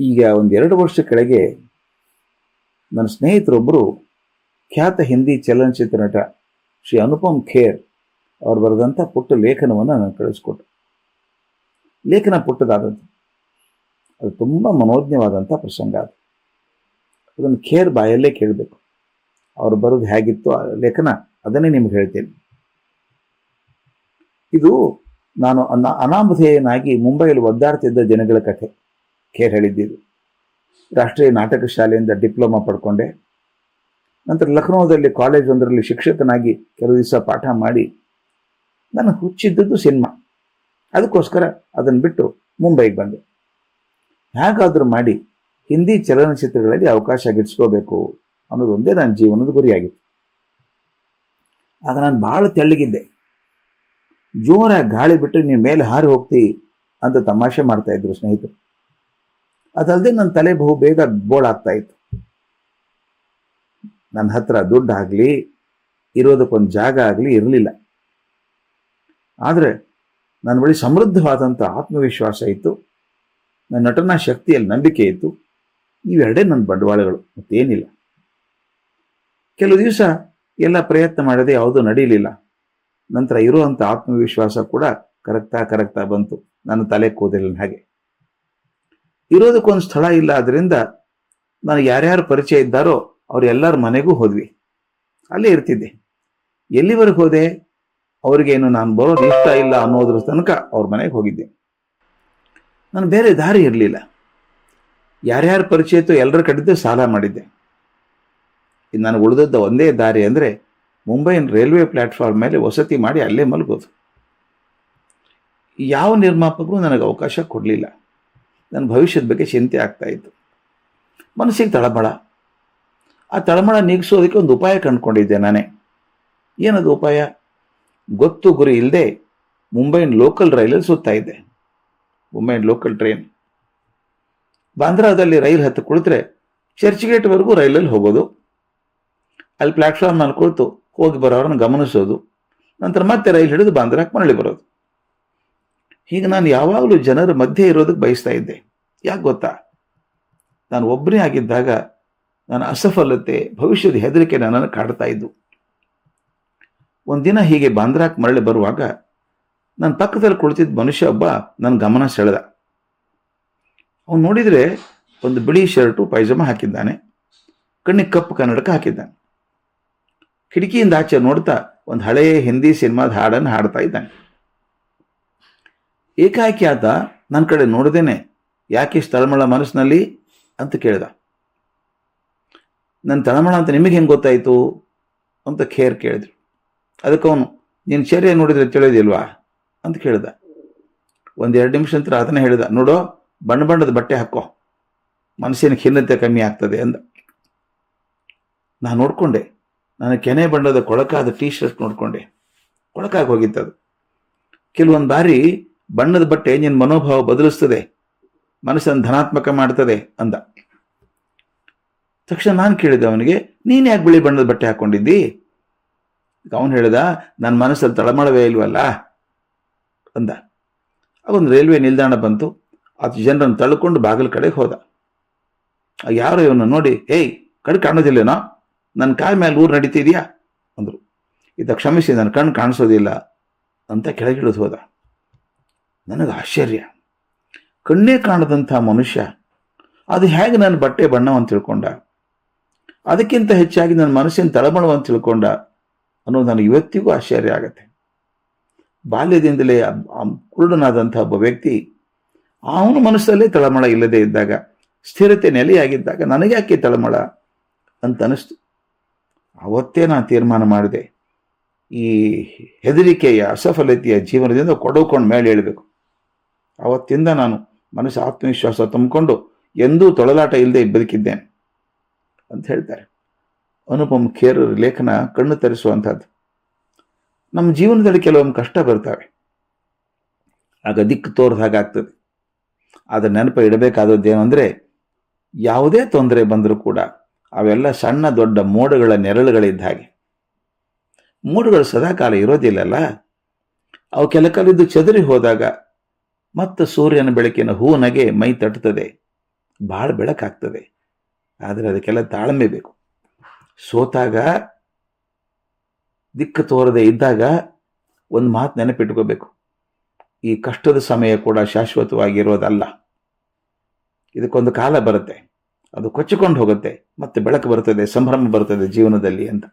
ಈಗ ಒಂದೆರಡು ವರ್ಷ ಕೆಳಗೆ ನನ್ನ ಸ್ನೇಹಿತರೊಬ್ಬರು ಖ್ಯಾತ ಹಿಂದಿ ಚಲನಚಿತ್ರ ನಟ ಶ್ರೀ ಅನುಪಮ್ ಖೇರ್ ಅವರು ಬರೆದಂಥ ಪುಟ್ಟ ಲೇಖನವನ್ನು ನಾನು ಕಳಿಸ್ಕೊಟ್ಟೆ. ಲೇಖನ ಪುಟ್ಟದಾದದ್ದು, ಅದು ತುಂಬ ಮನೋಜ್ಞವಾದಂಥ ಪ್ರಸಂಗ. ಅದನ್ನು ಖೇರ್ ಬಾಯಲ್ಲೇ ಕೇಳಬೇಕು. ಅವರು ಬರೋದು ಹೇಗಿತ್ತು ಆ ಲೇಖನ, ಅದನ್ನೇ ನಿಮ್ಗೆ ಹೇಳ್ತೇನೆ. ಇದು ನಾನು ಅನಾಮಧೇಯನಾಗಿ ಮುಂಬೈಯಲ್ಲಿ ಒದ್ದಾಡ್ತಿದ್ದ ದಿನಗಳ ಕಥೆ. ಖೇರ್ ಹೇಳಿದ್ದಿದ್ದು. ರಾಷ್ಟ್ರೀಯ ನಾಟಕ ಶಾಲೆಯಿಂದ ಡಿಪ್ಲೊಮಾ ಪಡ್ಕೊಂಡೆ. ನಂತರ ಲಖನೌದಲ್ಲಿ ಕಾಲೇಜ್ ಒಂದರಲ್ಲಿ ಶಿಕ್ಷಕನಾಗಿ ಕೆಲವು ದಿವಸ ಪಾಠ ಮಾಡಿ ನಾನು ಹುಚ್ಚಿದ್ದದ್ದು ಸಿನಿಮಾ. ಅದಕ್ಕೋಸ್ಕರ ಅದನ್ನು ಬಿಟ್ಟು ಮುಂಬೈಗೆ ಬಂದೆ. ಹೇಗಾದರೂ ಮಾಡಿ ಹಿಂದಿ ಚಲನಚಿತ್ರಗಳಲ್ಲಿ ಅವಕಾಶ ಗಿಟ್ಟಿಸ್ಕೋಬೇಕು ಅನ್ನೋದೊಂದೇ ನನ್ನ ಜೀವನದ ಗುರಿಯಾಗಿತ್ತು. ಆಗ ನಾನು ಭಾಳ ತೆಳ್ಳಗಿದ್ದೆ. ಜೋರಾಗಿ ಗಾಳಿ ಬಿಟ್ಟರೆ ನೀನು ಮೇಲೆ ಹಾರಿ ಹೋಗ್ತಿ ಅಂತ ತಮಾಷೆ ಮಾಡ್ತಾ ಇದ್ರು ಸ್ನೇಹಿತರು. ಅದಲ್ಲದೆ ನನ್ನ ತಲೆ ಬಹು ಬೇಗ ಬೋಳಾಗ್ತಾ ಇತ್ತು. ನನ್ನ ಹತ್ರ ದುಡ್ಡು ಆಗಲಿ ಇರೋದಕ್ಕೊಂದು ಜಾಗ ಆಗಲಿ ಇರಲಿಲ್ಲ. ಆದರೆ ನನ್ನ ಬಳಿ ಸಮೃದ್ಧವಾದಂಥ ಆತ್ಮವಿಶ್ವಾಸ ಇತ್ತು. ನನ್ನ ನಟನಾ ಶಕ್ತಿಯಲ್ಲಿ ನಂಬಿಕೆ ಇತ್ತು. ಇವೆರಡೇ ನನ್ನ ಬಂಡವಾಳಗಳು, ಮತ್ತೇನಿಲ್ಲ. ಕೆಲವು ದಿವಸ ಎಲ್ಲ ಪ್ರಯತ್ನ ಮಾಡದೆ ಯಾವುದೂ ನಡೀಲಿಲ್ಲ. ನಂತರ ಇರುವಂಥ ಆತ್ಮವಿಶ್ವಾಸ ಕೂಡ ಕರಗ್ತಾ ಬಂತು. ನನ್ನ ತಲೆ ಕೂದಲಿನ ಹಾಗೆ. ಇರೋದಕ್ಕೊಂದು ಸ್ಥಳ ಇಲ್ಲ. ಅದರಿಂದ ನನಗೆ ಯಾರ್ಯಾರು ಪರಿಚಯ ಇದ್ದಾರೋ ಅವರೆಲ್ಲರ ಮನೆಗೂ ಹೋದ್ವಿ. ಅಲ್ಲೇ ಇರ್ತಿದ್ದೆ. ಎಲ್ಲಿವರೆಗೆ ಹೋದೆ, ಅವ್ರಿಗೇನು ನಾನು ಬರೋದು ಇಷ್ಟ ಇಲ್ಲ ಅನ್ನೋದ್ರ ತನಕ ಅವ್ರ ಮನೆಗೆ ಹೋಗಿದ್ದೆ. ನಾನು ಬೇರೆ ದಾರಿ ಇರಲಿಲ್ಲ. ಯಾರ್ಯಾರು ಪರಿಚಯ ಇತ್ತು ಎಲ್ಲರ ಕಡೆದು ಸಾಲ ಮಾಡಿದ್ದೆ. ಇದು ನನಗೆ ಉಳಿದದ್ದ ಒಂದೇ ದಾರಿ ಅಂದರೆ ಮುಂಬೈನ ರೈಲ್ವೆ ಪ್ಲ್ಯಾಟ್ಫಾರ್ಮ್ ಮೇಲೆ ವಸತಿ ಮಾಡಿ ಅಲ್ಲೇ ಮಲಗೋದು. ಯಾವ ನಿರ್ಮಾಪಕರು ನನಗೆ ಅವಕಾಶ ಕೊಡಲಿಲ್ಲ. ನನ್ನ ಭವಿಷ್ಯದ ಬಗ್ಗೆ ಚಿಂತೆ ಆಗ್ತಾ ಇತ್ತು. ಮನಸ್ಸಿಗೆ ತಳಮಳ. ಆ ತಳಮಳ ನೀಗಿಸೋದಕ್ಕೆ ಒಂದು ಉಪಾಯ ಕಂಡುಕೊಂಡಿದ್ದೆ ನಾನೇ. ಏನದು ಉಪಾಯ? ಗೊತ್ತು ಗುರಿ ಇಲ್ಲದೆ ಮುಂಬೈನ ಲೋಕಲ್ ರೈಲಲ್ಲಿ ಸುತ್ತಾ ಇದ್ದೆ. ಮುಂಬೈನ ಲೋಕಲ್ ಟ್ರೈನ್. ಬಾಂದ್ರಾದಲ್ಲಿ ರೈಲ್ ಹತ್ತು ಕುಳಿತರೆ ಚರ್ಚ್ಗೇಟ್ವರೆಗೂ ರೈಲಲ್ಲಿ ಹೋಗೋದು. ಅಲ್ಲಿ ಪ್ಲ್ಯಾಟ್ಫಾರ್ಮ್ನಲ್ಲಿ ಕುಳಿತು ಹೋಗಿ ಬರೋರನ್ನು ಗಮನಿಸೋದು. ನಂತರ ಮತ್ತೆ ರೈಲ್ ಹಿಡಿದು ಬಾಂದ್ರಾಕ್ಕೆ ಮರಳಿ ಬರೋದು. ಹೀಗೆ ನಾನು ಯಾವಾಗಲೂ ಜನರ ಮಧ್ಯೆ ಇರೋದಕ್ಕೆ ಬಯಸ್ತಾ ಇದ್ದೆ. ಯಾಕೆ ಗೊತ್ತಾ? ನಾನು ಒಬ್ಬನೇ ಆಗಿದ್ದಾಗ ನನ್ನ ಅಸಫಲತೆ, ಭವಿಷ್ಯದ ಹೆದರಿಕೆ ನನ್ನನ್ನು ಕಾಡ್ತಾ ಇದ್ದು. ಒಂದಿನ ಹೀಗೆ ಬಾಂದ್ರಾಕ್ಕೆ ಮರಳಿ ಬರುವಾಗ ನನ್ನ ಪಕ್ಕದಲ್ಲಿ ಕುಳಿತಿದ್ದ ಮನುಷ್ಯ ಒಬ್ಬ ನನ್ನ ಗಮನ ಸೆಳೆದ. ಅವನು ನೋಡಿದರೆ ಒಂದು ಬಿಳಿ ಶರ್ಟು ಪೈಜಾಮ ಹಾಕಿದ್ದಾನೆ. ಕಣ್ಣಿಗೆ ಕಪ್ಪು ಕನ್ನಡಕ ಹಾಕಿದ್ದಾನೆ. ಕಿಟಕಿಯಿಂದ ಆಚೆ ನೋಡ್ತಾ ಒಂದು ಹಳೆಯ ಹಿಂದಿ ಸಿನಿಮಾದ ಹಾಡನ್ನು ಹಾಡ್ತಾ ಇದ್ದಾನೆ. ಏಕಾಏಕಿ ಆತ ನನ್ನ ಕಡೆ ನೋಡ್ದೇನೆ, ಯಾಕೆ ತಳಮಳ ಮನಸ್ಸಿನಲ್ಲಿ ಅಂತ ಕೇಳ್ದ. ನನ್ನ ತಳಮಳ ಅಂತ ನಿಮಗೆ ಹೆಂಗೆ ಗೊತ್ತಾಯಿತು ಅಂತ ಖೇರ್ ಕೇಳಿದ್ರು. ಅದಕ್ಕೆ ಅವನು, ನೀನು ಚರ್ಯ ನೋಡಿದ್ರೆ ತಿಳಿಯೋದಿಲ್ವಾ ಅಂತ ಕೇಳ್ದ. ಒಂದೆರಡು ನಿಮಿಷ ನಂತರ ಅದನ್ನೇ ಹೇಳ್ದ, ನೋಡೋ, ಬಣ್ಣದ ಬಟ್ಟೆ ಹಾಕೋ, ಮನಸ್ಸಿನ ಖಿನ್ನತೆ ಕಮ್ಮಿ ಆಗ್ತದೆ ಅಂದ. ನಾನು ನೋಡಿಕೊಂಡೆ. ನಾನು ಕೆನೆ ಬಣ್ಣದ ಕೊಳಕಾದ ಟೀ ಶರ್ಟ್ ನೋಡಿಕೊಂಡೆ. ಕೊಳಕಾಗಿ ಹೋಗಿತ್ತದು. ಕೆಲವೊಂದು ಬಾರಿ ಬಣ್ಣದ ಬಟ್ಟೆ ನಿನ್ನ ಮನೋಭಾವ ಬದಲಿಸ್ತದೆ, ಮನಸ್ಸನ್ನು ಧನಾತ್ಮಕ ಮಾಡ್ತದೆ ಅಂದ. ತಕ್ಷಣ ನಾನು ಕೇಳಿದೆ ಅವನಿಗೆ, ನೀನು ಯಾಕೆ ಬಿಳಿ ಬಣ್ಣದ ಬಟ್ಟೆ ಹಾಕ್ಕೊಂಡಿದ್ದಿ? ಅವನು ಹೇಳ್ದ, ನನ್ನ ಮನಸ್ಸಲ್ಲಿ ತಳಮಳವೇ ಇಲ್ವಲ್ಲ ಅಂದ. ಅವೊಂದು ರೈಲ್ವೆ ನಿಲ್ದಾಣ ಬಂತು. ಅದು ಜನರನ್ನು ತಳ್ಕೊಂಡು ಬಾಗಿಲ ಕಡೆಗೆ ಹೋದ. ಯಾರೋ ಇವನು ನೋಡಿ, ಏಯ್ ಕಡೆ ಕಾಣೋದಿಲ್ಲೇನೋ, ನನ್ನ ಕಾಲ ಮೇಲೆ ಊರು ನಡೀತಿದ್ಯಾ ಅಂದರು. ಇದ್ದ ಕ್ಷಮಿಸಿ, ನನ್ನ ಕಣ್ಣು ಕಾಣಿಸೋದಿಲ್ಲ ಅಂತ ಕೆಳಗಿಳಿದು ಹೋದ. ನನಗೆ ಆಶ್ಚರ್ಯ. ಕಣ್ಣೇ ಕಾಣದಂಥ ಮನುಷ್ಯ ಅದು ಹೇಗೆ ನನ್ನ ಬಟ್ಟೆ ಬಣ್ಣವನ್ನು ತಿಳ್ಕೊಂಡ, ಅದಕ್ಕಿಂತ ಹೆಚ್ಚಾಗಿ ನನ್ನ ಮನಸ್ಸಿನ ತಳಮಳವನ್ನು ತಿಳ್ಕೊಂಡ ಅನ್ನೋದು ನನಗೆ ಇವತ್ತಿಗೂ ಆಶ್ಚರ್ಯ ಆಗತ್ತೆ. ಬಾಲ್ಯದಿಂದಲೇ ಕುರುಡನಾದಂಥ ಒಬ್ಬ ವ್ಯಕ್ತಿ ಅವನ ಮನಸ್ಸಲ್ಲೇ ತಳಮಳ ಇಲ್ಲದೆ ಇದ್ದಾಗ, ಸ್ಥಿರತೆ ನೆಲೆಯಾಗಿದ್ದಾಗ ನನಗೆ ಯಾಕೆ ತಳಮಳ ಅಂತ ಅನಿಸ್ತು. ಅವತ್ತೇ ನಾನು ತೀರ್ಮಾನ ಮಾಡಿದೆ, ಈ ಹೆದರಿಕೆಯ ಅಸಫಲತೆಯ ಜೀವನದಿಂದ ಕೊಡೋಕೊಂಡು ಮೇಲೆ ಹೇಳಬೇಕು. ಅವತ್ತಿಂದ ನಾನು ಮನಸ್ಸು ಆತ್ಮವಿಶ್ವಾಸ ತುಂಬಿಕೊಂಡು ಎಂದೂ ತೊಳಲಾಟ ಇಲ್ಲದೆ ಬದುಕಿದ್ದೇನೆ ಅಂತ ಹೇಳ್ತಾರೆ. ಅನುಪಮ್ ಖೇರ್ ಲೇಖನ ಕಣ್ಣು ತರಿಸುವಂಥದ್ದು. ನಮ್ಮ ಜೀವನದಲ್ಲಿ ಕೆಲವೊಂದು ಕಷ್ಟ ಬರ್ತವೆ, ಆಗ ದಿಕ್ಕು ತೋರ್ದ ಹಾಗಾಗ್ತದೆ. ಆದರೆ ನೆನಪು ಇಡಬೇಕಾದದ್ದೇನು ಅಂದರೆ, ಯಾವುದೇ ತೊಂದರೆ ಬಂದರೂ ಕೂಡ ಅವೆಲ್ಲ ಸಣ್ಣ ದೊಡ್ಡ ಮೋಡಗಳ ನೆರಳುಗಳಿದ್ದ ಹಾಗೆ. ಮೋಡಗಳು ಸದಾಕಾಲ ಇರೋದಿಲ್ಲಲ್ಲ, ಅವು ಕೆಲ ಕಾಲಿದ್ದು ಚದುರಿ ಹೋದಾಗ ಮತ್ತು ಸೂರ್ಯನ ಬೆಳಕಿನ ಹೂನಗೆ ಮೈ ತಟ್ಟುತ್ತದೆ, ಭಾಳ ಬೆಳಕಾಗ್ತದೆ. ಆದರೆ ಅದಕ್ಕೆಲ್ಲ ತಾಳ್ಮೆ ಬೇಕು. ಸೋತಾಗ, ದಿಕ್ಕು ತೋರದೆ ಇದ್ದಾಗ ಒಂದು ಮಾತು ನೆನಪಿಟ್ಕೋಬೇಕು, ಈ ಕಷ್ಟದ ಸಮಯ ಕೂಡ ಶಾಶ್ವತವಾಗಿರೋದಲ್ಲ. ಇದಕ್ಕೊಂದು ಕಾಲ ಬರುತ್ತೆ, ಅದು ಕೊಚ್ಚಿಕೊಂಡು ಹೋಗುತ್ತೆ, ಮತ್ತೆ ಬೆಳಕು ಬರ್ತದೆ, ಸಂಭ್ರಮ ಬರ್ತದೆ ಜೀವನದಲ್ಲಿ ಅಂತ.